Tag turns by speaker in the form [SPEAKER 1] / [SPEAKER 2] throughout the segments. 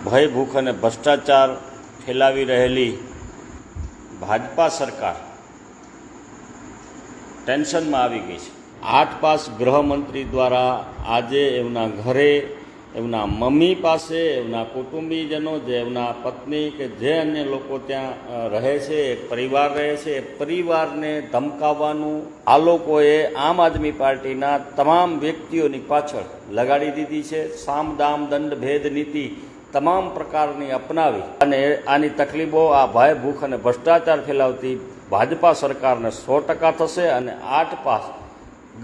[SPEAKER 1] ભય ભૂખ અને ભ્રષ્ટાચાર ફેલાવી રહેલી ભાજપા સરકાર ટેન્શનમાં આવી ગઈ છે। 8 પાસ ગૃહમંત્રી દ્વારા આજે એમના ઘરે, એમના મમ્મી પાસે, એમના કુટુંબીજનો, જે એમના પત્ની કે જે અન્ય લોકો ત્યાં રહે છે, એક પરિવાર રહે છે, એ પરિવારને ધમકાવવાનું આ લોકોએ આમ આદમી પાર્ટીના તમામ વ્યક્તિઓની પાછળ લગાડી દીધી છે। સામ દામ દંડ ભેદ નીતિ તમામ પ્રકારની અપનાવી અને આની તકલીફો આ ભય ભૂખ અને ભ્રષ્ટાચાર ફેલાવતી ભાજપા સરકારને 100% થશે અને 8 પાસ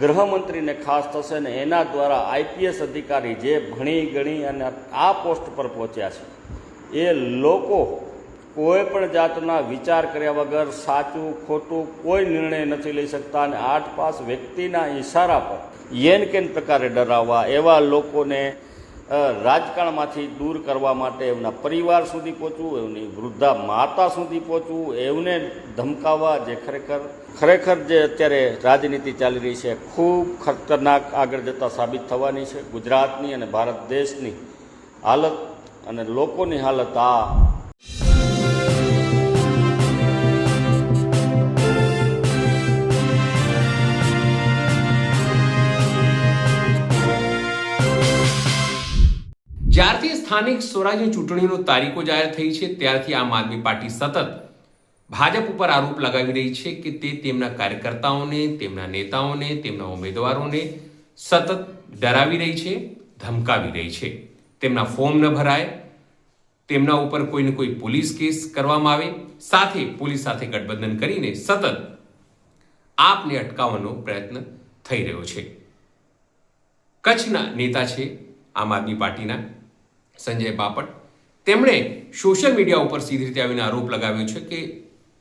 [SPEAKER 1] ગૃહમંત્રીને ખાસ થશે ને એના દ્વારા આઈપીએસ અધિકારી જે ભણી ગણી અને આ પોસ્ટ પર પહોંચ્યા છે એ લોકો કોઈ પણ જાતના વિચાર કર્યા વગર સાચું ખોટું કોઈ નિર્ણય નથી લઈ શકતા અને 8 પાસ વ્યક્તિના ઇશારા પર યેન કેન પ્રકારે ડરાવવા, એવા લોકોને રાજકારણમાંથી દૂર કરવા માટે એમના પરિવાર સુધી પહોંચવું, એમની વૃદ્ધા માતા સુધી પહોંચવું, એમને ધમકાવવા, જે ખરેખર જે અત્યારે રાજનીતિ ચાલી રહી છે ખૂબ ખતરનાક આગળ જતાં સાબિત થવાની છે। ગુજરાતની અને ભારત દેશની હાલત અને લોકોની હાલત આ
[SPEAKER 2] જ્યારથી સ્થાનિક સ્વરાજ્ય ચૂંટણીનો તારીખો જાહેર થઈ છે ત્યારથી આમ આદમી પાર્ટી સતત ભાજપ ઉપર આરોપ લગાવી રહી છે કે તે તેમના કાર્યકર્તાઓને, તેમના નેતાઓને, તેમના ઉમેદવારોને સતત ડરાવી રહી છે, ધમકાવી રહી છે। તેમના ફોર્મ ન ભરાય, તેમના ઉપર કોઈને કોઈ પોલીસ કેસ કરવામાં આવે, સાથે પોલીસ સાથે ગઠબંધન કરીને સતત આપને અટકાવવાનો પ્રયત્ન થઈ રહ્યો છે। કચ્છના નેતા છે આમ આદમી પાર્ટીના સંજય બાપટ, તેમણે સોશિયલ મીડિયા ઉપર સીધી રીતે આવીને આરોપ લગાવ્યો છે કે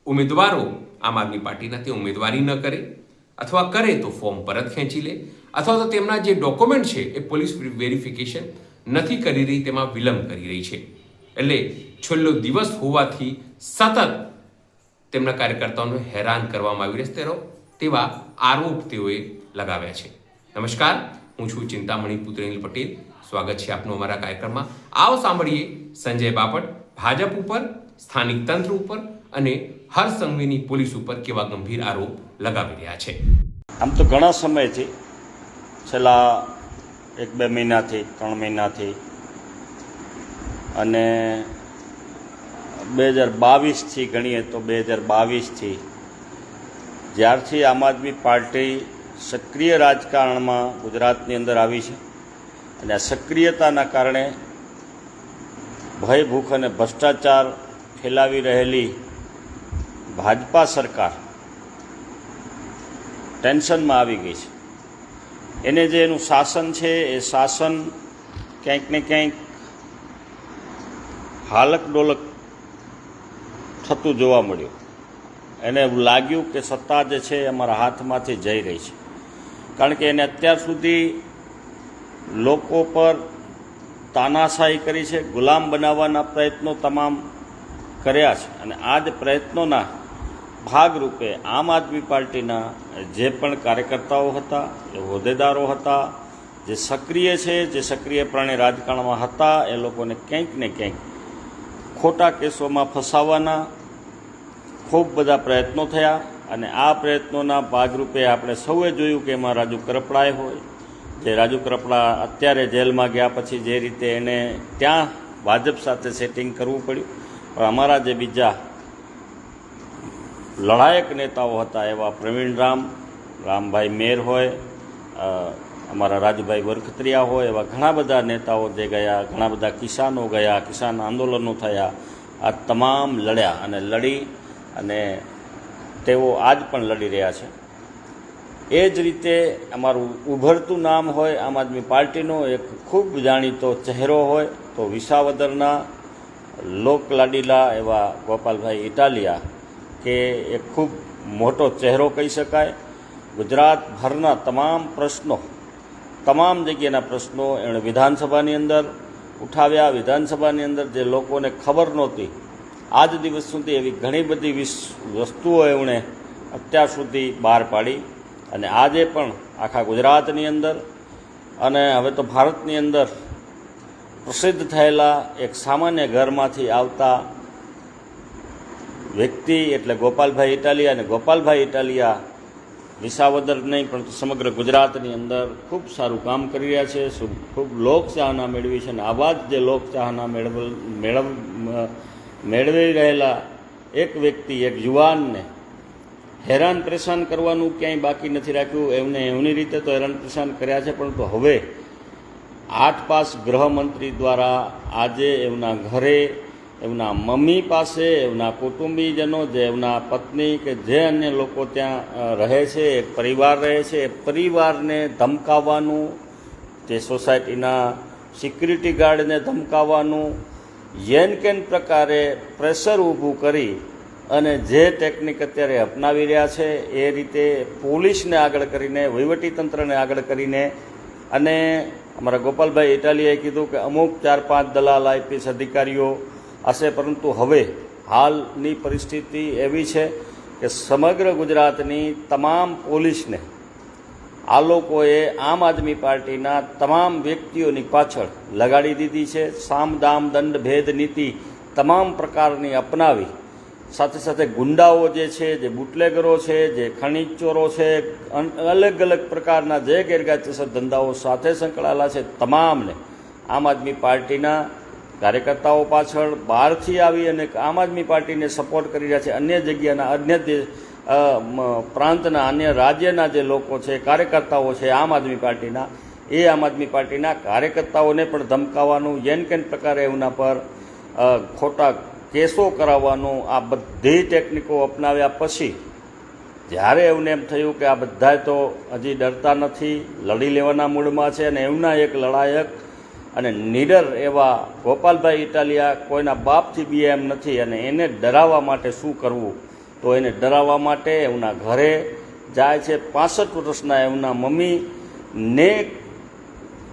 [SPEAKER 2] ઉમેદવારો આમ આદમી પાર્ટીના તે ઉમેદવારી ન કરે, અથવા કરે તો ફોર્મ પરત ખેંચી લે, અથવા તો તેમના જે ડોક્યુમેન્ટ છે એ પોલીસ વેરિફિકેશન નથી કરી રહી, તેમાં વિલંબ કરી રહી છે। એટલે છેલ્લો દિવસ હોવાથી સતત તેમના કાર્યકર્તાઓને હેરાન કરવામાં આવી રહ્યો તેવા આરોપ તેઓએ લગાવ્યા છે। નમસ્કાર, હું છું ચિંતામણી પુત્રેનિલ પટેલ, સ્વાગત છે આપનું અમારા કાર્યક્રમમાં। આવો સાંભળીએ સંજય બાપટ ભાજપ ઉપર, સ્થાનિક તંત્ર ઉપર અને હરસંઘવીની પોલીસ ઉપર કેવા ગંભીર આરોપ લગાવી રહ્યા છે।
[SPEAKER 1] આમ તો ઘણા સમયથી, છેલ્લા 1-2 મહિનાથી, 3 મહિનાથી અને 2022થી ગણીએ તો 2022થી જ્યારથી આમ આદમી પાર્ટી સક્રિય રાજકારણમાં ગુજરાતની અંદર આવી છે અને આ સક્રિયતાના કારણે ભય ભૂખ અને ભ્રષ્ટાચાર ફેલાવી રહેલી ભાજપા સરકાર ટેન્શનમાં આવી ગઈ છે। એને જે એનું શાસન છે એ શાસન ક્યાંક ને ક્યાંક હાલક ડોલક થતું જોવા મળ્યું। એને એવું લાગ્યું કે સત્તા જે છે એ અમારા હાથમાંથી જઈ રહી છે, કારણ કે એને અત્યાર સુધી લોકો પર તાનાશાહી કરી છે, ગુલામ બનાવવાના પ્રયત્નો તમામ કર્યા છે અને આ જ પ્રયત્નોના ભાગરૂપે આમ આદમી પાર્ટીના જે પણ કાર્યકર્તાઓ હતા, એ હોદ્દેદારો હતા, જે સક્રિય છે, જે સક્રિયપણે રાજકારણમાં હતા, એ લોકોને ક્યાંક ને ક્યાંક ખોટા કેસોમાં ફસાવવાના ખૂબ બધા પ્રયત્નો થયા અને આ પ્રયત્નોના ભાગરૂપે આપણે સૌએ જોયું કે એમાં રાજુ કરપડાએ હોય, જે રાજુ કરપડા અત્યારે જેલમાં ગયા પછી જે રીતે એને ત્યાં ભાજપ સાથે સેટિંગ કરવું પડ્યું, પણ અમારા જે બીજા લડાયક નેતાઓ હતા એવા પ્રવીણ રામભાઈ મેર હોય, અમારા રાજુભાઈ વરખત્રિયા હોય, એવા ઘણા બધા નેતાઓ જે ગયા, ઘણા બધા કિસાનો ગયા, કિસાન આંદોલનો થયા, આ તમામ લડ્યા અને લડી અને તેઓ આજ પણ લડી રહ્યા છે। એ જ રીતે અમારું ઉભરતું નામ હોય આમ આદમી પાર્ટીનો એક ખૂબ જાણીતો ચહેરો હોય તો વિસાવદરના લોકલાડીલા એવા ગોપાલભાઈ ઇટાલિયા, કે એક ખૂબ મોટો ચહેરો કહી શકાય। ગુજરાતભરના તમામ પ્રશ્નો, તમામ જગ્યાના પ્રશ્નો એણે વિધાનસભાની અંદર ઉઠાવ્યા। વિધાનસભાની અંદર જે લોકોને ખબર નહોતી આજ દિવસ સુધી, એવી ઘણી બધી વસ્તુઓ એમણે અત્યાર સુધી બહાર પાડી અને આજે પણ આખા ગુજરાતની અંદર અને હવે તો ભારતની અંદર પ્રસિદ્ધ થયેલા એક સામાન્ય ઘરમાંથી આવતા વ્યક્તિ એટલે ગોપાલભાઈ ઇટાલિયા, અને ગોપાલભાઈ ઇટાલિયા વિસાવદર નહીં પરંતુ સમગ્ર ગુજરાતની અંદર ખૂબ સારું કામ કરી રહ્યા છે, ખૂબ લોકચાહના મેળવી છે. અને આવા જ જે લોકચાહના મેળવી રહેલા એક વ્યક્તિ, એક યુવાનને હેરાન પરેશાન કરવાનું ક્યાંય બાકી નથી રાખ્યું. એમને એમની રીતે તો હેરાન પરેશાન કર્યા છે, પરંતુ હવે 8 પાસ ગૃહમંત્રી દ્વારા આજે એમના ઘરે, એમના મમ્મી પાસે, એમના કુટુંબીજનો, જે એમના પત્ની કે જે અન્ય લોકો ત્યાં રહે છે, એક પરિવાર રહે છે, એ પરિવારને ધમકાવવાનું, જે સોસાયટીના સિક્યુરિટી ગાર્ડને ધમકાવવાનું, યેન કેન પ્રકારે પ્રેશર ઊભું કરી અને જે ટેકનિક અત્યારે અપનાવી રહ્યા છે એ રીતે પોલીસને આગળ કરીને, વહીવટીતંત્રને આગળ કરીને, અને અમારા ગોપાલભાઈ ઇટાલિયાએ કીધું કે અમુક 4-5 દલાલ આઈપીએસ અધિકારીઓ હશે, પરંતુ હવે હાલની પરિસ્થિતિ એવી છે કે સમગ્ર ગુજરાતની તમામ પોલીસને આ લોકોએ આમ આદમી પાર્ટીના તમામ વ્યક્તિઓની પાછળ લગાડી દીધી છે. સામ દામ દંડ ભેદ નીતિ તમામ પ્રકારની અપનાવી, સાથે સાથે ગુંડાઓ જે છે, જે બુટલેગરો છે, જે ખનીજ ચોરો છે, અલગ અલગ પ્રકારના જે ગેરકાયદેસર ધંધાઓ સાથે સંકળાયેલા છે, તમામને આમ આદમી પાર્ટીના કાર્યકર્તાઓ પાછળ બહારથી આવી અને આમ આદમી પાર્ટીને સપોર્ટ કરી રહ્યા છે. અન્ય જગ્યાના, અન્ય પ્રાંતના, અન્ય રાજ્યના જે લોકો છે, કાર્યકર્તાઓ છે આમ આદમી પાર્ટીના, એ આમ આદમી પાર્ટીના કાર્યકર્તાઓને પણ ધમકાવવાનું, યેન કેન પ્રકારે એમના પર ખોટા કેસો કરાવવાનું, આ બધી ટેકનિકો અપનાવ્યા પછી જ્યારે એમને એમ થયું કે આ બધા તો હજી ડરતા નથી, લડી લેવાના મૂડમાં છે, અને એમના એક લડાયક અને નીડર એવા ગોપાલભાઈ ઇટાલિયા કોઈના બાપથી બી એમ નથી, અને એને ડરાવવા માટે શું કરવું, તો એને ડરાવવા માટે એમના ઘરે જાય છે. 65 વર્ષના એમના મમ્મીને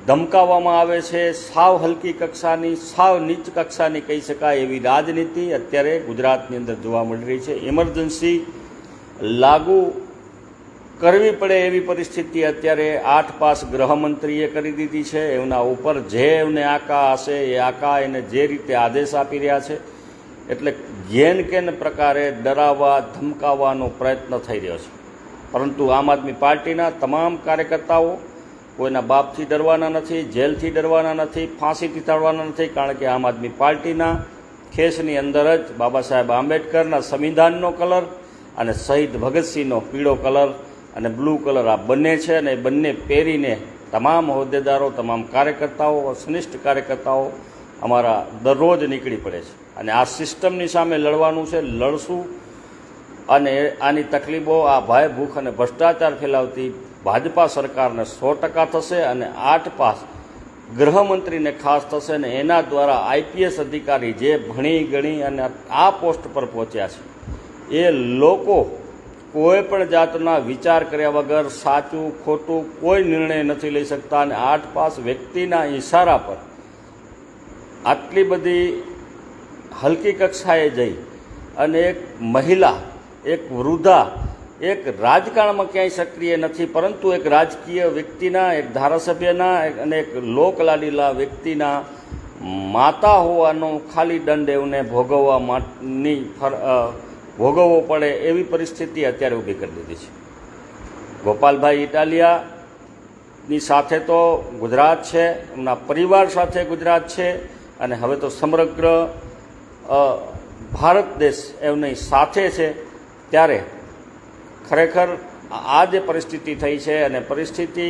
[SPEAKER 1] ધમકાવવામાં આવે છે. સાવ હલકી કક્ષાની, સાવ નીચ કક્ષાની કહી શકાય એવી રાજનીતિ અત્યારે ગુજરાતની અંદર જોવા મળી રહી છે. ઇમરજન્સી લાગુ કરવી પડે એવી પરિસ્થિતિ અત્યારે 8 પાસ ગૃહમંત્રીએ કરી દીધી છે. એમના ઉપર જે એમને આકા હશે એ આકા એને જે રીતે આદેશ આપી રહ્યા છે, એટલે યેન કેન પ્રકારે ડરાવવા, ધમકાવવાનો પ્રયત્ન થઈ રહ્યો છે. પરંતુ આમ આદમી પાર્ટીના તમામ કાર્યકર્તાઓ કોઈના બાપથી ડરવાના નથી, જેલથી ડરવાના નથી, ફાંસીથી ડરવાના નથી, કારણ કે આમ આદમી પાર્ટીના ખેસની અંદર જ બાબા સાહેબ આંબેડકરના સંવિધાનનો કલર અને શહીદ ભગતસિંહનો પીળો કલર અને બ્લુ કલર આ બંને છે, અને એ બંને પહેરીને તમામ હોદ્દેદારો, તમામ કાર્યકર્તાઓ, સ્નિષ્ઠ કાર્યકર્તાઓ અમારા દરરોજ નીકળી પડે છે. અને આ સિસ્ટમની સામે લડવાનું છે, લડશું. અને આની તકલીફો, આ ભય, ભૂખ અને ભ્રષ્ટાચાર ફેલાવતી ભાજપા સરકારને 100% થશે, અને 8 પાસ ગૃહમંત્રીને ખાસ થશે. અને એના દ્વારા આઈપીએસ અધિકારી જે ભણી ગણી અને આ પોસ્ટ પર પહોંચ્યા છે, એ લોકો કોઈ પણ જાતના વિચાર કર્યા વગર સાચું ખોટું કોઈ નિર્ણય નથી લઈ શકતા. અને 8 પાસ વ્યક્તિના ઇશારા પર આટલી બધી હલકી કક્ષાએ જઈ અને એક મહિલા, એક વૃદ્ધા, એક રાજકારણમાં ક્યાંય સક્રિય નથી, પરંતુ એક રાજકીય વ્યક્તિના, એક ધારાસભ્યના અને એક લોકલાડીલા વ્યક્તિના માતા હોવાનો ખાલી દંડ એમને ભોગવવો પડે એવી પરિસ્થિતિ અત્યારે ઊભી કરી દીધી છે. ગોપાલભાઈ ઇટાલિયાની સાથે તો ગુજરાત છે, એમના પરિવાર સાથે ગુજરાત છે, અને હવે તો સમગ્ર ભારત દેશ એમની સાથે છે. ત્યારે ખરેખર આ જે પરિસ્થિતિ થઈ છે, અને પરિસ્થિતિ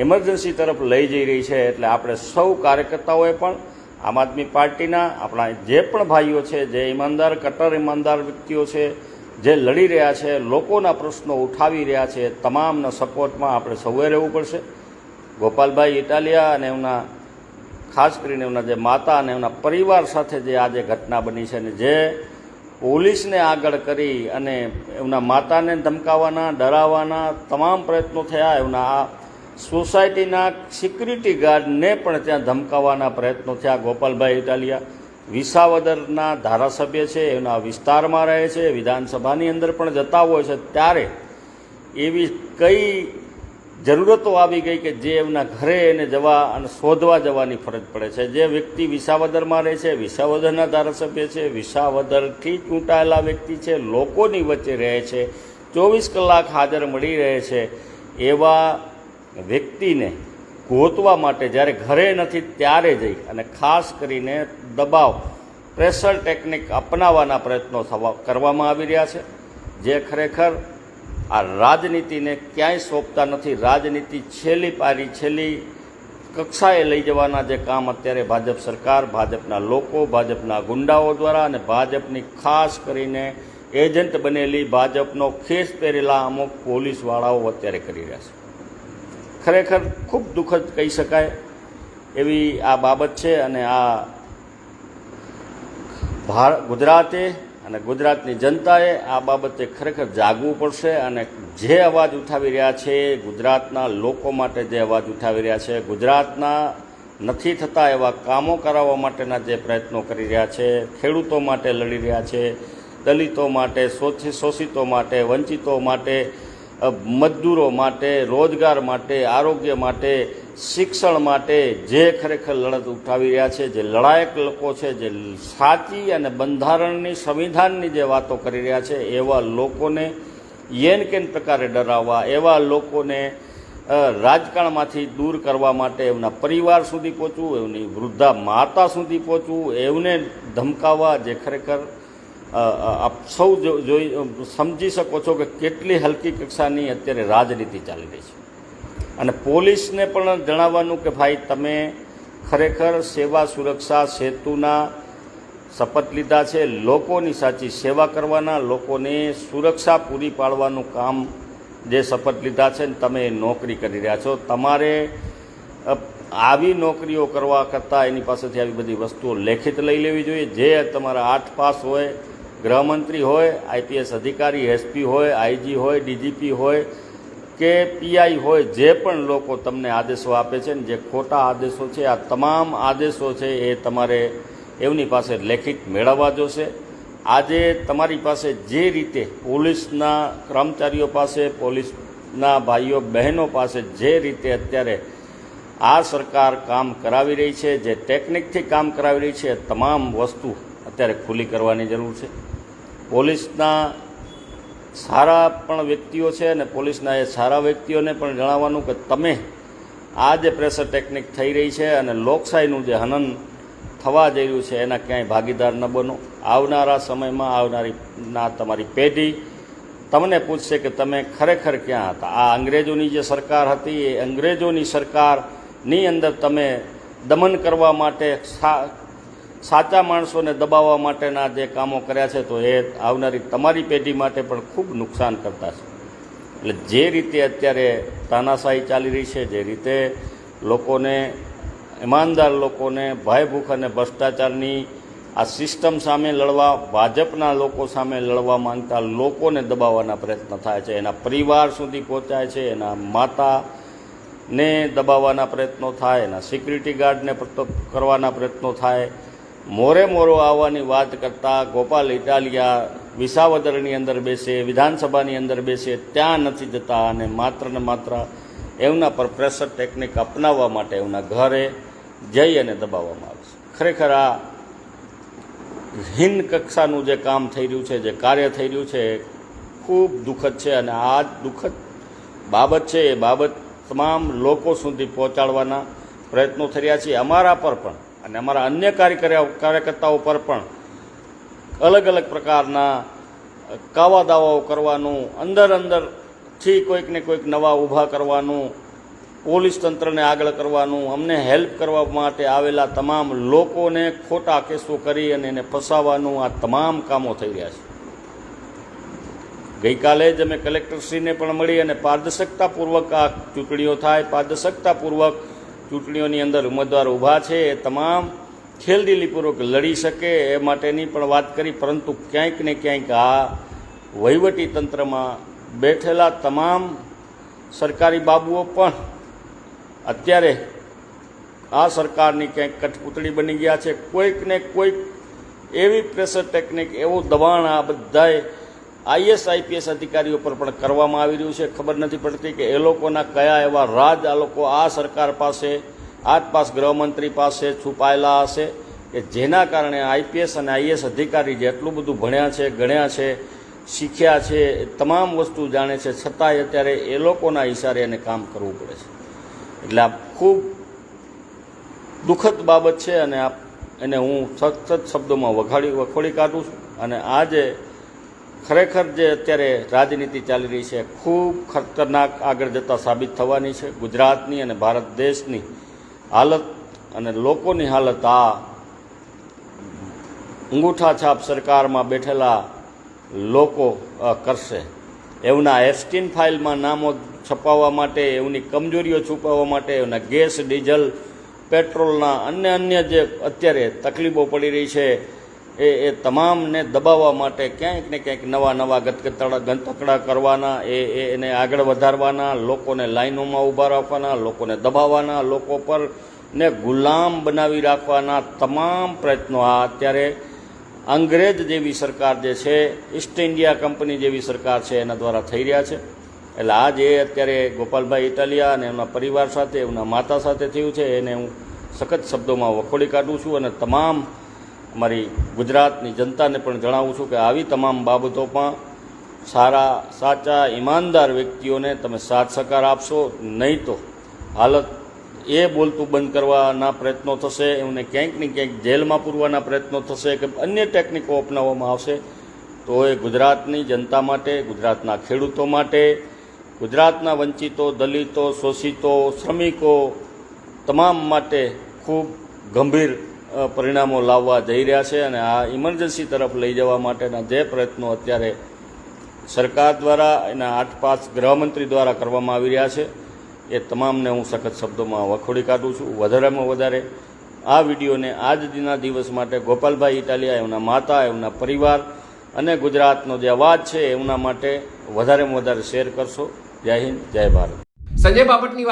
[SPEAKER 1] ઇમરજન્સી તરફ લઈ જઈ રહી છે, એટલે આપણે સૌ કાર્યકર્તાઓએ પણ આમ આદમી પાર્ટીના આપણા જે પણ ભાઈઓ છે, જે ઈમાનદાર, કટ્ટર ઈમાનદાર વ્યક્તિઓ છે, જે લડી રહ્યા છે, લોકોના પ્રશ્નો ઉઠાવી રહ્યા છે, તમામના સપોર્ટમાં આપણે સૌએ રહેવું પડશે. ગોપાલભાઈ ઇટાલિયા અને એમના ખાસ કરીને એમના જે માતા અને એમના પરિવાર સાથે જે આજે ઘટના બની છે, અને જે પોલીસને આગળ કરી અને એમના માતાને ધમકાવવાના, ડરાવવાના તમામ પ્રયત્નો થયા, એમના આ સોસાયટીના સિક્યુરિટી ગાર્ડને પણ ત્યાં ધમકાવવાના પ્રયત્નો થયા. ગોપાલભાઈ ઇટાલિયા વિસાવદરના ધારાસભ્ય છે, એના વિસ્તારમાં રહે છે, વિધાનસભાની અંદર પણ જતા હોય છે, ત્યારે એવી કઈ જરૂરતો આવી ગઈ કે જે એમના ઘરે એને જવા અને શોધવા જવાની ફરજ પડે છે. જે વ્યક્તિ વિસાવદરમાં રહે છે, વિસાવદરના ધારાસભ્ય છે, વિસાવદરથી ચૂંટાયેલા વ્યક્તિ છે, લોકોની વચ્ચે રહે છે, 24 કલાક હાજર મળી રહે છે, એવા વ્યક્તિને ગોતવા માટે જ્યારે ઘરે નથી ત્યારે જઈ અને ખાસ કરીને દબાવ પ્રેશર ટેકનિક અપનાવવાના પ્રયત્નો કરવામાં આવી રહ્યા છે, જે ખરેખર આ રાજનીતિને ક્યાંય સોંપતા નથી. રાજનીતિ છેલ્લી પારી, છેલ્લી કક્ષાએ લઈ જવાના જે કામ અત્યારે ભાજપ સરકાર, ભાજપના લોકો, ભાજપના ગુંડાઓ દ્વારા અને ભાજપની ખાસ કરીને એજન્ટ બનેલી ભાજપનો ખેસ પહેરેલા અમુક પોલીસવાળાઓ અત્યારે કરી રહ્યા છે. ખરેખર ખૂબ દુઃખદ કહી શકાય એવી આ બાબત છે. અને આ ગુજરાતે અને ગુજરાતની જનતાએ આ બાબતે ખરેખર જાગવું પડશે. અને જે અવાજ ઉઠાવી રહ્યા છે, ગુજરાતના લોકો માટે જે અવાજ ઉઠાવી રહ્યા છે, ગુજરાતના નથી થતા એવા કામો કરાવવા માટેના જે પ્રયત્નો કરી રહ્યા છે, ખેડૂતો માટે લડી રહ્યા છે, દલિતો માટે, શોષિતો માટે, વંચિતો માટે, મજદૂરો માટે, રોજગાર માટે, આરોગ્ય માટે, શિક્ષણ માટે જે ખરેખર લડત ઉઠાવી રહ્યા છે, જે લડાયક લોકો છે, જે સાચી અને બંધારણની, સંવિધાનની જે વાતો કરી રહ્યા છે, એવા લોકોને યેન કેન પ્રકારે ડરાવવા, એવા લોકોને રાજકારણમાંથી દૂર કરવા માટે એમના પરિવાર સુધી પહોંચવું, એમની વૃદ્ધા માતા સુધી પહોંચવું, એમને ધમકાવવા, જે ખરેખર આપ સૌ સમજી શકો છો કે કેટલી હલકી કક્ષાની અત્યારે રાજનીતિ ચાલી રહી છે. અને પોલીસને પણ જણાવવાનું કે ભાઈ તમે ખરેખર સેવા સુરક્ષા સેતુના શપથ લીધા છે, લોકોની સાચી સેવા કરવાના, લોકોને સુરક્ષા પૂરી પાડવાનું કામ જે શપથ લીધા છે ને તમે નોકરી કરી રહ્યા છો. તમારે આવી નોકરીઓ કરવા કરતાં એની પાસેથી આવી બધી વસ્તુઓ લેખિત લઈ લેવી જોઈએ. જે તમારા 8 પાસ હોય, ગૃહમંત્રી હોય, IPS અધિકારી, SP હોય, IG હોય, DGP હોય કે PI હોય, જે પણ લોકો તમને આદેશો આપે છે ને જે ખોટા આદેશો છે, આ તમામ આદેશો છે એ તમારે એમની પાસે લેખિત મેળવવા જોશે. આજે તમારી પાસે જે રીતે પોલીસના કર્મચારીઓ પાસે, પોલીસના ભાઈઓ બહેનો પાસે જે રીતે અત્યારે આ સરકાર કામ કરાવી રહી છે, જે ટેકનિકથી કામ કરાવી રહી છે, તમામ વસ્તુ અત્યારે ખુલ્લી કરવાની જરૂર છે. પોલીસના સારા પણ વ્યક્તિઓ છે અને પોલીસના એ સારા વ્યક્તિઓને પણ જણાવવાનું કે તમે આ જે પ્રેશર ટેકનિક થઈ રહી છે અને લોકશાહીનું જે હનન થવા જઈ રહ્યું છે એના ક્યાંય ભાગીદાર ન બનો. આવનારા સમયમાં આવનારી તમારી પેઢી તમને પૂછશે કે તમે ખરેખર ક્યાં હતા. આ અંગ્રેજોની જે સરકાર હતી એ અંગ્રેજોની સરકારની અંદર તમે દમન કરવા માટે, સાચા માણસોને દબાવવા માટેના જે કામો કર્યા છે તો એ આવનારી તમારી પેઢી માટે પણ ખૂબ નુકસાન કરતા છે. એટલે જે રીતે અત્યારે તાનાશાહી ચાલી રહી છે, જે રીતે લોકોને, ઈમાનદાર લોકોને ભય, ભૂખ અને ભ્રષ્ટાચારની આ સિસ્ટમ સામે લડવા, ભાજપના લોકો સામે લડવા માંગતા લોકોને દબાવવાના પ્રયત્ન થાય છે, એના પરિવાર સુધી પહોંચાય છે, એના માતાને દબાવવાના પ્રયત્નો થાય, એના સિક્યુરિટી ગાર્ડને કરવાના પ્રયત્નો થાય. મોરો આવવાની વાત કરતાં ગોપાલ ઇટાલિયા વિસાવદરની અંદર બેસે, વિધાનસભાની અંદર બેસે, ત્યાં નથી જતા અને માત્ર એમના પર પ્રેશર ટેકનિક અપનાવવા માટે એમના ઘરે જઈ અને દબાવવામાં આવે છે. ખરેખર આ હીન કક્ષાનું જે કામ થઈ રહ્યું છે, જે કાર્ય થઈ રહ્યું છે, ખૂબ દુઃખદ છે. અને આ દુઃખદ બાબત છે એ બાબત તમામ લોકો સુધી પહોંચાડવાના પ્રયત્નો થઈ રહ્યા છે. અમારા પર પણ અને અમારા અન્ય કાર્યકર્તાઓ પર પણ અલગ અલગ પ્રકારના કાવા દાવાઓ કરવાનું, અંદરથી કોઈકને કોઈક નવા ઊભા કરવાનું, પોલીસ તંત્રને આગળ કરવાનું, અમને હેલ્પ કરવા માટે આવેલા તમામ લોકોને ખોટા કેસો કરી અને એને ફસાવવાનું, આ તમામ કામો થઈ રહ્યા છે. ગઈકાલે જ અમે કલેક્ટરશ્રીને પણ મળી અને પારદર્શકતાપૂર્વક આ ચૂંટણીઓ થાય, પારદર્શકતાપૂર્વક ચૂંટણીઓની અંદર ઉમેદવાર ઊભા છે એ તમામ ખેલદિલીપૂર્વક લડી શકે એ માટેની પણ વાત કરી. પરંતુ ક્યાંક ને ક્યાંક આ વહીવટી તંત્રમાં બેઠેલા તમામ સરકારી બાબુઓ પણ અત્યારે આ સરકારની ક્યાંક કઠપૂતળી બની ગયા છે. કોઈક ને કોઈક એવી પ્રેશર ટેકનિક, એવું દબાણ આ બધાએ આઈએસ આઈપીએસ અધિકારીઓ પર પણ કરવામાં આવી રહ્યું છે. ખબર નથી પડતી કે એ લોકોના કયા એવા રાજ આ લોકો આ સરકાર પાસે, આસપાસ ગૃહમંત્રી પાસે છુપાયેલા હશે કે જેના કારણે આઈપીએસ અને આઈએસ અધિકારી જેટલું બધું ભણ્યા છે, ગણ્યા છે, શીખ્યા છે, એ તમામ વસ્તુ જાણે છે, છતાંય અત્યારે એ લોકોના ઇશારે એને કામ કરવું પડે છે. એટલે આ ખૂબ દુઃખદ બાબત છે અને એને હું સખત શબ્દોમાં વખોડી કાઢું છું. અને આજે ખરેખર જે અત્યારે રાજનીતિ ચાલી રહી છે ખૂબ ખતરનાક આગળ જતાં સાબિત થવાની છે. ગુજરાતની અને ભારત દેશની હાલત અને લોકોની હાલત આ અંગૂઠા છાપ સરકારમાં બેઠેલા લોકો કરશે. એમના એફસ્ટીન ફાઇલમાં નામો છપાવવા માટે, એમની કમજોરીઓ છુપાવવા માટે, એમના ગેસ, ડીઝલ, પેટ્રોલના અન્ય જે અત્યારે તકલીફો પડી રહી છે એ તમામને દબાવવા માટે ક્યાંક ને ક્યાંક નવા ગંતકડા કરવાના, એને આગળ વધારવાના, લોકોને લાઈનોમાં ઊભા રાખવાના, લોકોને દબાવવાના, લોકો પર ને ગુલામ બનાવી રાખવાના તમામ પ્રયત્નો આ અત્યારે અંગ્રેજ જેવી સરકાર જે છે, ઈસ્ટ ઇન્ડિયા કંપની જેવી સરકાર છે, એના દ્વારા થઈ રહ્યા છે. એટલે આ જે અત્યારે ગોપાલભાઈ ઇટાલિયા અને એમના પરિવાર સાથે, એમના માતા સાથે થયું છે એને હું સખત શબ્દોમાં વખોડી કાઢું છું અને તમામ અમારી ગુજરાતની જનતાને પણ જણાવું છું કે આવી તમામ બાબતોમાં સારા, સાચા, ઈમાનદાર વ્યક્તિઓને તમે સાથ સહકાર આપશો, નહીં તો હાલત એ બોલતું બંધ કરવાના પ્રયત્નો થશે, એમને ક્યાંક ને ક્યાંક જેલમાં પૂરવાના પ્રયત્નો થશે કે અન્ય ટેકનિકો અપનાવવામાં આવશે. તો એ ગુજરાતની જનતા માટે, ગુજરાતના ખેડૂતો માટે, ગુજરાતના વંચિતો, દલિતો, શોષિતો, શ્રમિકો તમામ માટે ખૂબ ગંભીર પરિણામો લાવવા જઈ રહ્યા છે. અને આ ઇમરજન્સી તરફ લઈ જવા માટેના જે પ્રયત્નો અત્યારે સરકાર દ્વારા, એના 8-5 ગૃહમંત્રી દ્વારા કરવામાં આવી રહ્યા છે એ તમામને હું સખત શબ્દોમાં વખોડી કાઢું છું. વધારેમાં વધારે આ વિડીયોને આજના દિવસ માટે ગોપાલભાઈ ઇટાલિયા, એમના માતા, એમના પરિવાર અને ગુજરાતનો જે અવાજ છે એમના માટે વધારેમાં વધારે શેર કરશો. જય હિન્દ, જય ભારત.
[SPEAKER 2] સંજય બાપટની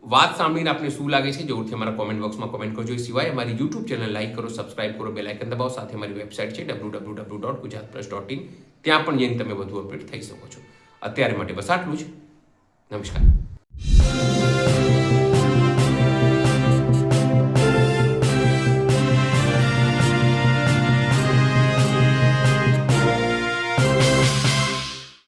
[SPEAKER 2] વાત સાંભળીને આપને શું લાગે છે જરૂરથી અમારા કોમેન્ટ બોક્સમાં કોમેન્ટ કરજો. એ સિવાય અમારી યુટ્યુબ ચેનલ લાઈક કરો, સબસ્ક્રાઇબ કરો, બેલ આઇકન દબાવો. સાથે અમારી વેબસાઇટ છે www.gujaratplus.in, ત્યાં પણ જઈને તમે વધુ અપડેટ થઈ શકો છો. અત્યારે માટે બસ આટલું જ. નમસ્કાર.